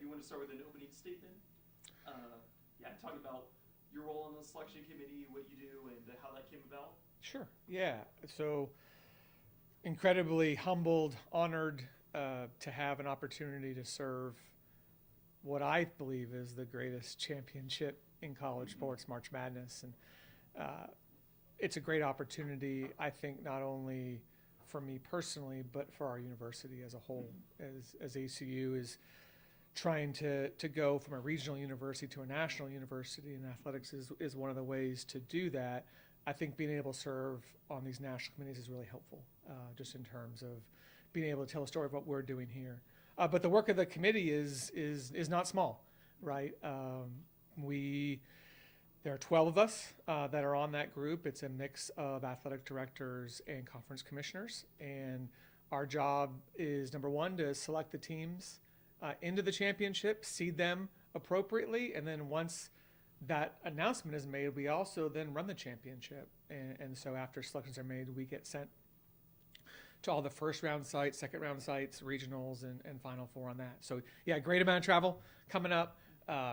if you want to start with an opening statement, talk about your role on the selection committee, what you do, and how that came about. Sure. Yeah. So incredibly humbled, honored to have an opportunity to serve what I believe is the greatest championship in college sports, March Madness. And it's a great opportunity, I think, not only for me personally, but for our university as a whole, as ACU is trying to go from a regional university to a national university, and athletics is one of the ways to do that. I think being able to serve on these national committees is really helpful, just in terms of being able to tell a story of what we're doing here. But the work of the committee is not small, right? There are 12 of us that are on that group. It's a mix of athletic directors and conference commissioners, and our job is, number one, to select the teams into the championship, seed them appropriately, and then once that announcement is made, we also then run the championship. And so after selections are made, we get sent to all the first round sites, second round sites, regionals, and Final Four on that. So yeah, great amount of travel coming up.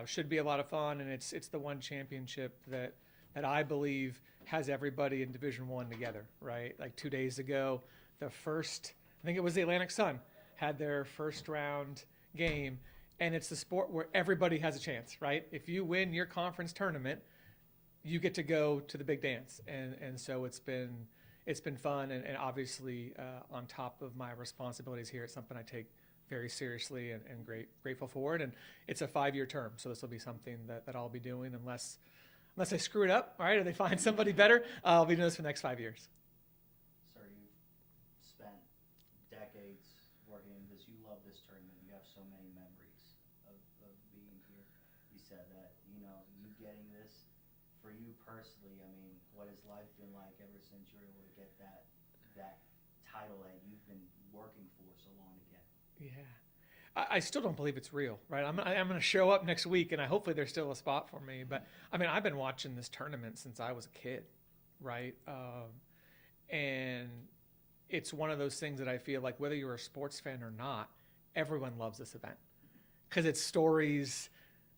Should be a lot of fun, and it's the one championship that I believe has everybody in Division I together, right? Like 2 days ago, I think it was the Atlantic Sun, had their first round game, and it's the sport where everybody has a chance, right? If you win your conference tournament, you get to go to the big dance, and so it's been fun, and obviously on top of my responsibilities here, it's something I take very seriously and grateful for it. And it's a 5-year term, so this will be something that I'll be doing unless I screw it up, all right, or they find somebody better. I'll be doing this for the next 5 years. Sir, you've spent decades working in this. You love this tournament. You have so many memories of being here. You said that, you getting this, for you personally, I mean, what has life been like ever since you were able to get that title that you've been working for so long to get? Yeah. I still don't believe it's real, right? I'm going to show up next week, and hopefully there's still a spot for me. But, I mean, I've been watching this tournament since I was a kid, right? And it's one of those things that I feel like whether you're a sports fan or not, everyone loves this event. Because it's stories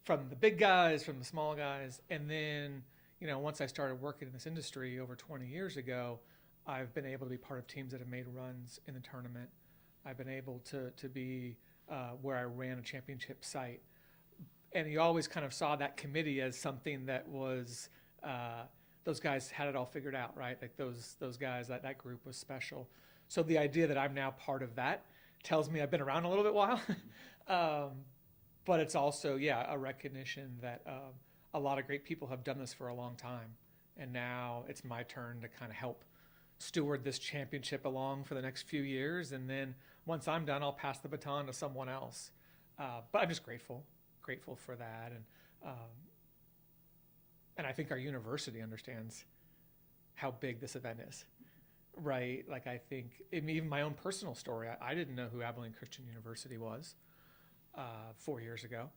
from the big guys, from the small guys. And then, once I started working in this industry over 20 years ago, I've been able to be part of teams that have made runs in the tournament. I've been able to be where I ran a championship site. And you always kind of saw that committee as something that was, those guys had it all figured out, right? Like those guys, that group was special. So the idea that I'm now part of that tells me I've been around a little bit while. But it's also, a recognition that a lot of great people have done this for a long time. And now it's my turn to kind of help steward this championship along for the next few years, and then once I'm done, I'll pass the baton to someone else. But I'm just grateful for that, and I think our university understands how big this event is, right? Like I think even my own personal story, I didn't know who Abilene Christian University was 4 years ago,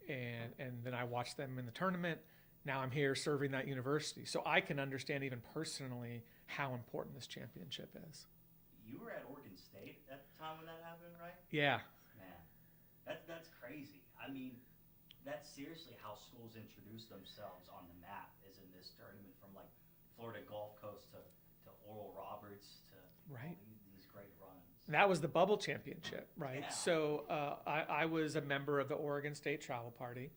and then I watched them in the tournament. Now I'm here serving that university, so I can understand even personally how important this championship is. You were at Oregon State at the time when that happened, right? Yeah. Man, that's crazy. I mean, that's seriously how schools introduce themselves on the map, is in this tournament, from like Florida Gulf Coast to Oral Roberts to right. These great runs. That was the bubble championship, right? Yeah. So I was a member of the Oregon State Travel Party,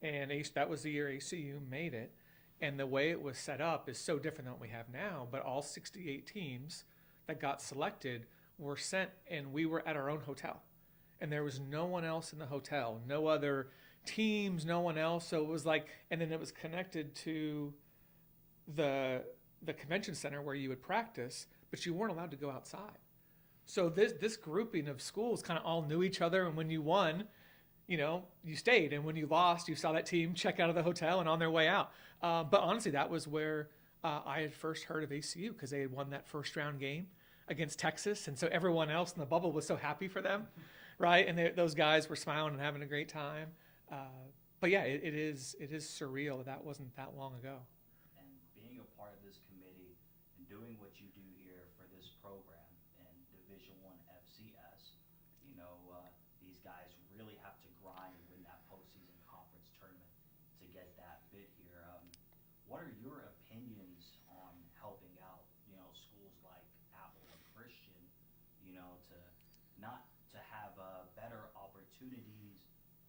and that was the year ACU made it. And the way it was set up is so different than what we have now, but all 68 teams that got selected were sent, and we were at our own hotel. And there was no one else in the hotel, no other teams, no one else. So it was like, and then it was connected to the convention center where you would practice, but you weren't allowed to go outside. So this grouping of schools kind of all knew each other, and when you won, you stayed, and when you lost, you saw that team check out of the hotel and on their way out. But honestly, that was where I had first heard of ACU, because they had won that first round game against Texas, and so everyone else in the bubble was so happy for them, right? And those guys were smiling and having a great time. But yeah, it is surreal that wasn't that long ago. And being a part of this committee and doing what you do here for this program in Division I FCS, these guys really have to grind get that bit here. What are your opinions on helping out, schools like Apple and Christian, to not to have better opportunities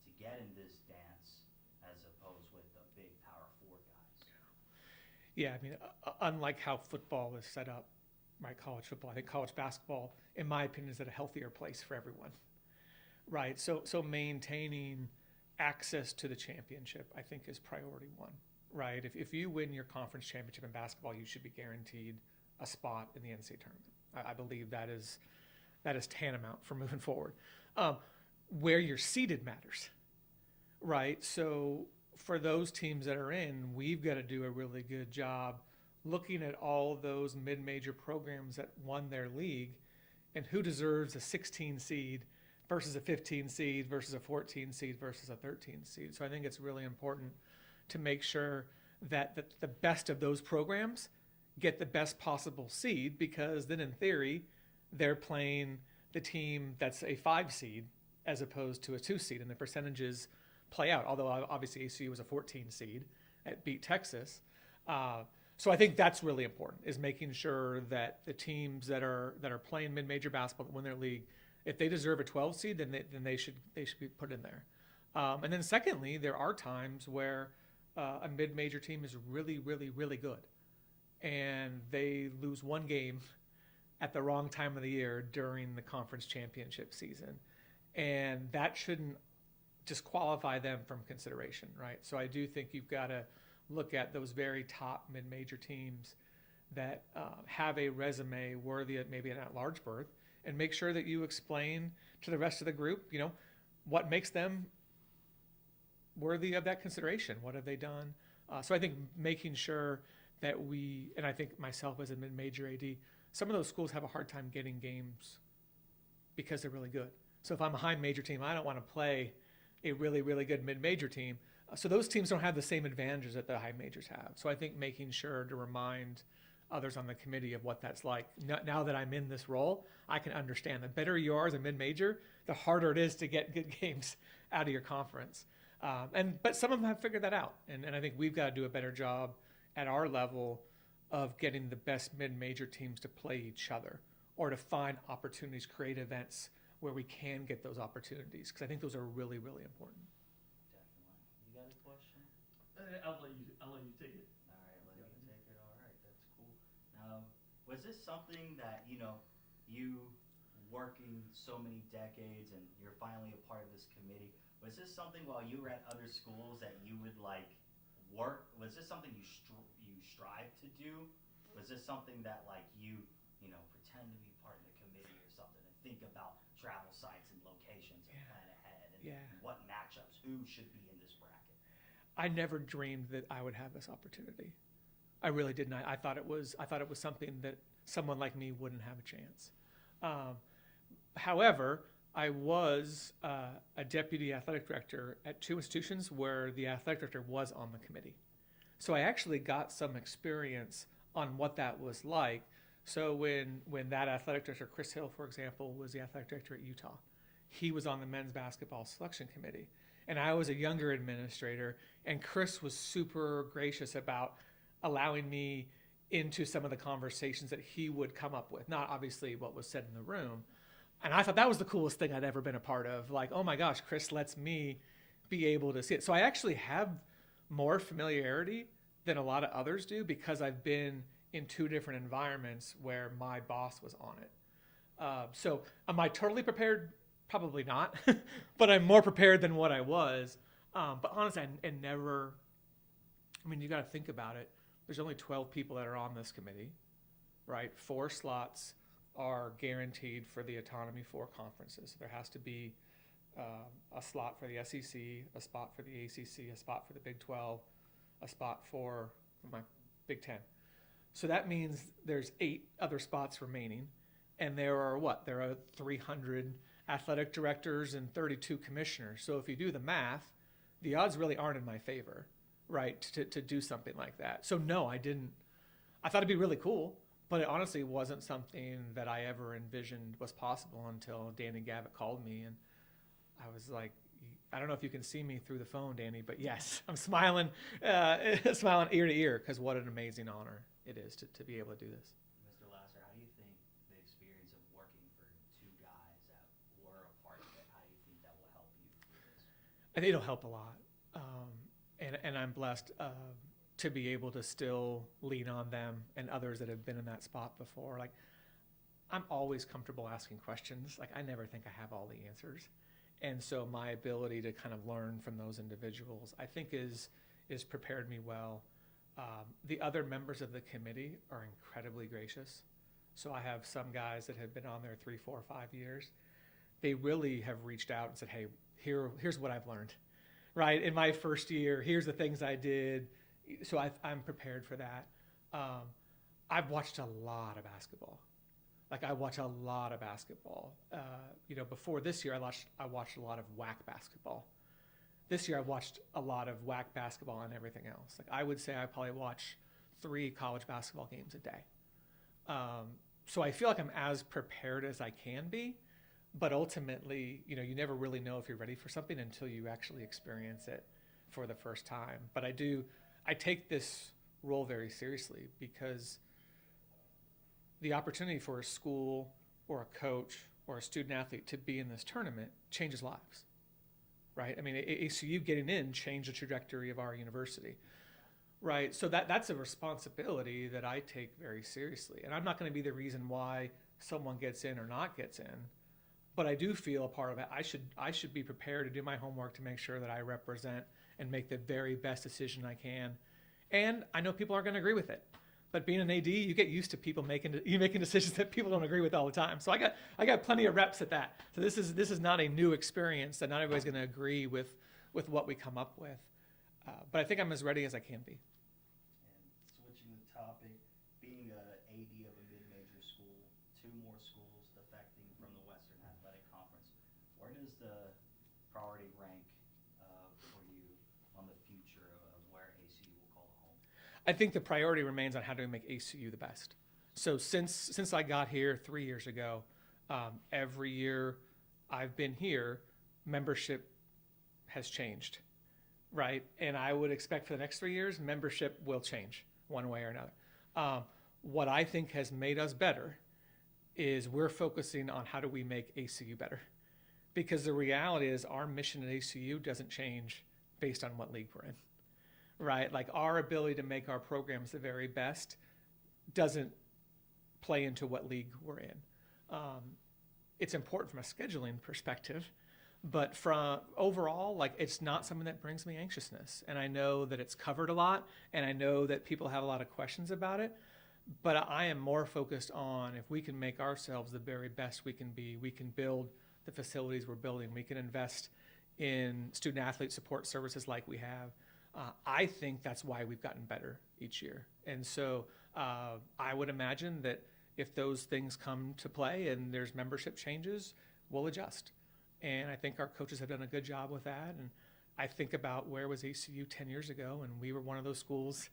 to get in this dance as opposed with the big Power 4 guys? Yeah, I mean, unlike how football is set up, right, college football, I think college basketball, in my opinion, is at a healthier place for everyone, right? So maintaining access to the championship, I think, is priority one, right? If you win your conference championship in basketball, you should be guaranteed a spot in the NCAA tournament. I believe that is tantamount for moving forward. Where you're seated matters, right? So for those teams that are in, we've got to do a really good job looking at all those mid-major programs that won their league and who deserves a 16 seed versus a 15 seed versus a 14 seed versus a 13 seed. So I think it's really important to make sure that the best of those programs get the best possible seed, because then in theory they're playing the team that's a 5 seed as opposed to a 2 seed, and the percentages play out. Although obviously ACU was a 14 seed, it beat Texas. So I think that's really important, is making sure that the teams that are playing mid-major basketball that win their league, if they deserve a 12 seed, then they should be put in there. And then secondly, there are times where a mid-major team is really, really, really good, and they lose one game at the wrong time of the year during the conference championship season, and that shouldn't disqualify them from consideration, right? So I do think you've got to look at those very top mid-major teams that have a resume worthy of maybe an at-large berth, and make sure that you explain to the rest of the group, what makes them worthy of that consideration. What have they done? So I think making sure that and I think myself as a mid-major AD, some of those schools have a hard time getting games because they're really good. So if I'm a high major team, I don't want to play a really, really good mid-major team. So those teams don't have the same advantages that the high majors have. So I think making sure to remind others on the committee of what that's like. Now that I'm in this role, I can understand. The better you are as a mid-major, the harder it is to get good games out of your conference. But some of them have figured that out. And I think we've got to do a better job at our level of getting the best mid-major teams to play each other, or to find opportunities, create events where we can get those opportunities, because I think those are really, really important. Definitely. You got a question? I'll let you take it. All right, let me take it. All right, that's cool. Was this something that, you working so many decades and you're finally a part of this committee, was this something while you were at other schools that you would work? Was this something you strive to do? Was this something that you pretend to be part of the committee or something and think about travel sites and locations and plan ahead and what matchups, who should be in this bracket? I never dreamed that I would have this opportunity. I really didn't. I thought it was something that someone like me wouldn't have a chance. However, I was a deputy athletic director at 2 institutions where the athletic director was on the committee. So I actually got some experience on what that was like. So when that athletic director, Chris Hill, for example, was the athletic director at Utah, he was on the men's basketball selection committee. And I was a younger administrator, and Chris was super gracious about allowing me into some of the conversations that he would come up with, not obviously what was said in the room. And I thought that was the coolest thing I'd ever been a part of. Oh my gosh, Chris lets me be able to see it. So I actually have more familiarity than a lot of others do, because I've been in 2 different environments where my boss was on it. So am I totally prepared? Probably not, but I'm more prepared than what I was. But honestly, you got to think about it. There's only 12 people that are on this committee, right? 4 slots are guaranteed for the Autonomy 4 conferences. There has to be a slot for the SEC, a spot for the ACC, a spot for the Big 12, a spot for my Big 10. So that means there's 8 other spots remaining, and there are 300 athletic directors and 32 commissioners. So if you do the math, the odds really aren't in my favor, right, to do something like that. So no, I didn't. I thought it'd be really cool, but it honestly wasn't something that I ever envisioned was possible until Danny Gavitt called me, and I was like, I don't know if you can see me through the phone, Danny, but yes, I'm smiling, smiling ear to ear, because what an amazing honor it is to be able to do this. Mr. Lassiter, how do you think the experience of working for two guys that were a part of it, how do you think that will help you through this? I think it'll help a lot. And I'm blessed to be able to still lean on them and others that have been in that spot before. Like, I'm always comfortable asking questions. Like, I never think I have all the answers. And so my ability to kind of learn from those individuals, I think is prepared me well. The other members of the committee are incredibly gracious. So I have some guys that have been on there 3, 4, 5 years. They really have reached out and said, hey, here's what I've learned, right? In my first year, here's the things I did. So I'm prepared for that. I've watched a lot of basketball. Like, I watch a lot of basketball. Before this year, I watched a lot of WAC basketball. This year, I watched a lot of WAC basketball and everything else. Like, I would say I probably watch 3 college basketball games a day. So I feel like I'm as prepared as I can be, but ultimately, you never really know if you're ready for something until you actually experience it for the first time. But I take this role very seriously, because the opportunity for a school or a coach or a student athlete to be in this tournament changes lives, right? I mean, ACU getting in changed the trajectory of our university, right? So that's a responsibility that I take very seriously. And I'm not going to be the reason why someone gets in or not gets in, but I do feel a part of it. I should be prepared to do my homework to make sure that I represent and make the very best decision I can. And I know people aren't going to agree with it. But being an AD, you get used to people making decisions that people don't agree with all the time. So I got plenty of reps at that. So this is not a new experience that not everybody's going to agree with what we come up with. But I think I'm as ready as I can be. And switching the topic, being a AD of a mid-major school, 2 more schools defecting from the Western Athletic Conference, where does the priority rank for you on the future of where ACU will call home? I think the priority remains on how do we make ACU the best. So since I got here 3 years ago, every year I've been here, membership has changed, right? And I would expect for the next 3 years, membership will change one way or another. What I think has made us better is we're focusing on how do we make ACU better. Because the reality is our mission at ACU doesn't change based on what league we're in. Right, like our ability to make our programs the very best doesn't play into what league we're in. It's important from a scheduling perspective, but from overall, like, it's not something that brings me anxiousness. And I know that it's covered a lot, and I know that people have a lot of questions about it, but I am more focused on if we can make ourselves the very best we can be, we can build the facilities we're building, we can invest in student athlete support services like we have. I think that's why we've gotten better each year. And so I would imagine that if those things come to play and there's membership changes, we'll adjust. And I think our coaches have done a good job with that. And I think about where was ACU 10 years ago, and we were one of those schools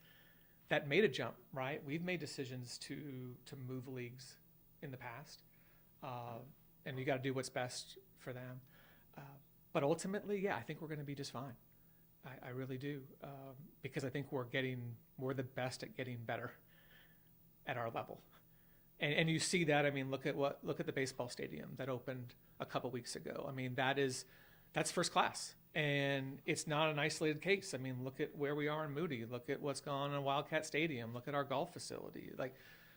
that made a jump, right? We've made decisions to move leagues in the past. And you got to do what's best for them. But ultimately, yeah, I think we're going to be just fine. I really do, because I think we're the best at getting better at our level, and you see that. I mean, look at the baseball stadium that opened a couple weeks ago. I mean, that's first class, and it's not an isolated case. I mean, look at where we are in Moody. Look at what's gone on Wildcat Stadium. Look at our golf facility. Like,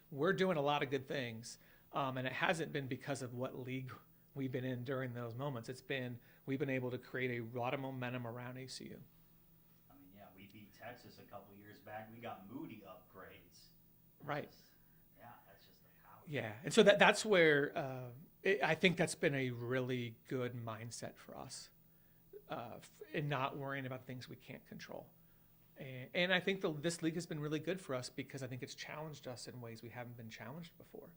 we're doing a lot of good things, and it hasn't been because of what league we've been in during those moments. We've been able to create a lot of momentum around ACU. We beat Texas a couple years back. We got Moody upgrades. Right. That's just the power. Yeah, and so that's where I think that's been a really good mindset for us, in not worrying about things we can't control. And I think this league has been really good for us because I think it's challenged us in ways we haven't been challenged before.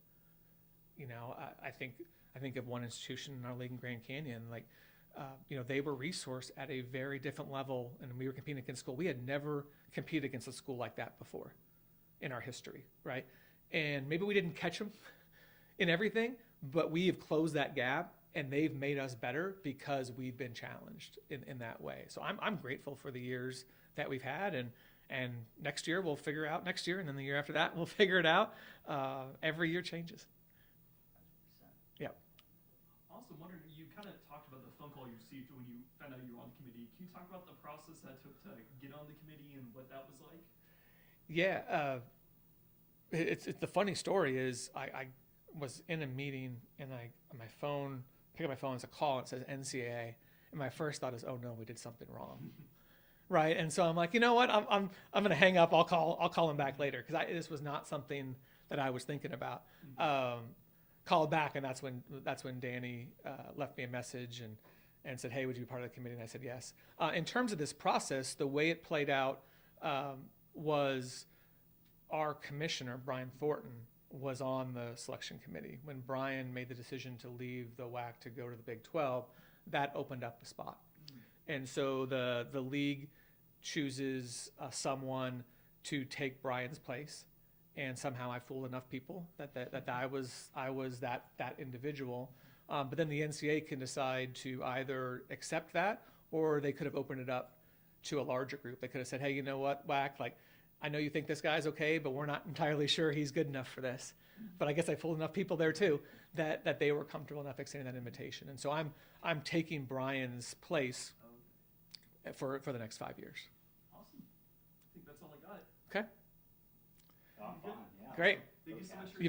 I think of one institution in our league in Grand Canyon, like. They were resourced at a very different level, and we were competing against school. We had never competed against a school like that before in our history, right? And maybe we didn't catch them in everything, but we have closed that gap, and they've made us better because we've been challenged in that way. So I'm grateful for the years that we've had, and next year we'll figure out next year, and then the year after that we'll figure it out. Every year changes. 100%. Yep. Also wondering, you kind of talked about the phone call you received when you found out you were on the committee. Can you talk about the process that took to get on the committee and what that was like? Yeah, it's the funny story is I was in a meeting and on my phone, pick up my phone, it's a call, and it says NCAA, and my first thought is, oh no, we did something wrong, right? And so I'm like, you know what, I'm gonna hang up. I'll call him back later, because this was not something that I was thinking about. Called back, and that's when Danny left me a message and said, hey, would you be part of the committee? And I said yes. In terms of this process, the way it played out was our commissioner, Brian Thornton, was on the selection committee. When Brian made the decision to leave the WAC to go to the Big 12, that opened up a spot. And so the league chooses someone to take Brian's place. And somehow I fooled enough people that I was that individual. But then the NCAA can decide to either accept that, or they could have opened it up to a larger group. They could have said, hey, you know what, WAC, like, I know you think this guy's okay, but we're not entirely sure he's good enough for this. But I guess I fooled enough people there too that they were comfortable enough extending that invitation. And so I'm taking Brian's place for the next 5 years. Awesome. I think that's all I got. Okay. Oh, fun, yeah. Great. Thank you so much for You